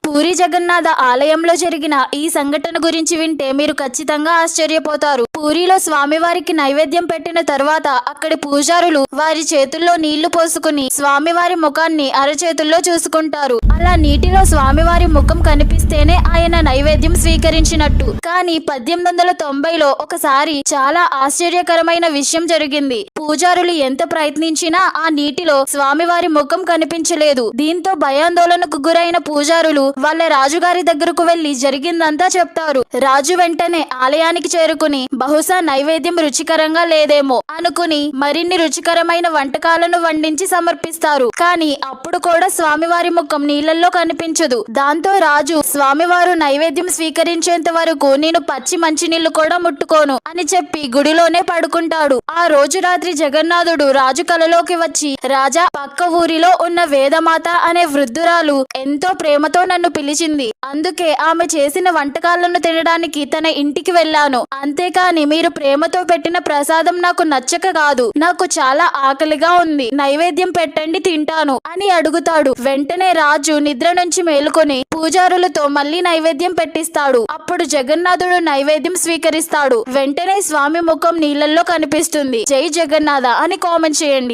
పూరి జగన్నాథ ఆలయంలో జరిగిన ఈ సంఘటన గురించి వింటే మీరు ఖచ్చితంగా ఆశ్చర్యపోతారు. పూరిలో స్వామివారికి నైవేద్యం పెట్టిన తర్వాత అక్కడి పూజారులు వారి చేతుల్లో నీళ్లు పోసుకుని స్వామివారి ముఖాన్ని అరచేతుల్లో చూసుకుంటారు. అలా నీటిలో స్వామివారి ముఖం కనిపిస్తేనే ఆయన నైవేద్యం స్వీకరించినట్టు. కానీ 1890లో ఒకసారి చాలా ఆశ్చర్యకరమైన విషయం జరిగింది. పూజారులు ఎంత ప్రయత్నించినా ఆ నీటిలో స్వామివారి ముఖం కనిపించలేదు. దీంతో భయాందోళనకు గురైన పూజారులు వాళ్ళ రాజుగారి దగ్గరకు వెళ్లి జరిగిందంతా చెప్తారు. రాజు వెంటనే ఆలయానికి చేరుకుని బహుశా నైవేద్యం రుచికరంగా లేదేమో అనుకుని మరిన్ని రుచికరమైన వంటకాలను వండించి సమర్పిస్తారు. కానీ అప్పుడు కూడా స్వామివారి ముఖం నీళ్లలో కనిపించదు. దాంతో రాజు స్వామివారు నైవేద్యం స్వీకరించేంత వరకు నేను పచ్చి మంచినీళ్లు కూడా ముట్టుకోను అని చెప్పి గుడిలోనే పడుకుంటాడు. ఆ రోజు రాత్రి జగన్నాథుడు రాజు కలలోకి వచ్చి, రాజా, పక్క ఊరిలో ఉన్న వేదమాత అనే వృద్ధురాలు ఎంతో ప్రేమతో నన్ను పిలిచింది. అందుకే ఆమె చేసిన వంటకాలను తినడానికి తన ఇంటికి వెళ్ళాను. అంతేకాని మీరు ప్రేమతో పెట్టిన ప్రసాదం నాకు నచ్చక కాదు. నాకు చాలా ఆకలిగా ఉంది. నైవేద్యం పెట్టండి, తింటాను అని అడుగుతాడు. వెంటనే రాజు నిద్ర నుంచి మేలుకొని పూజారులతో మళ్ళీ నైవేద్యం పెట్టిస్తాడు. అప్పుడు జగన్నాథుడు నైవేద్యం స్వీకరిస్తాడు. వెంటనే స్వామి ముఖం నీళ్లలో కనిపిస్తుంది. జై జగన్నాథ అని కామెంట్ చేయండి.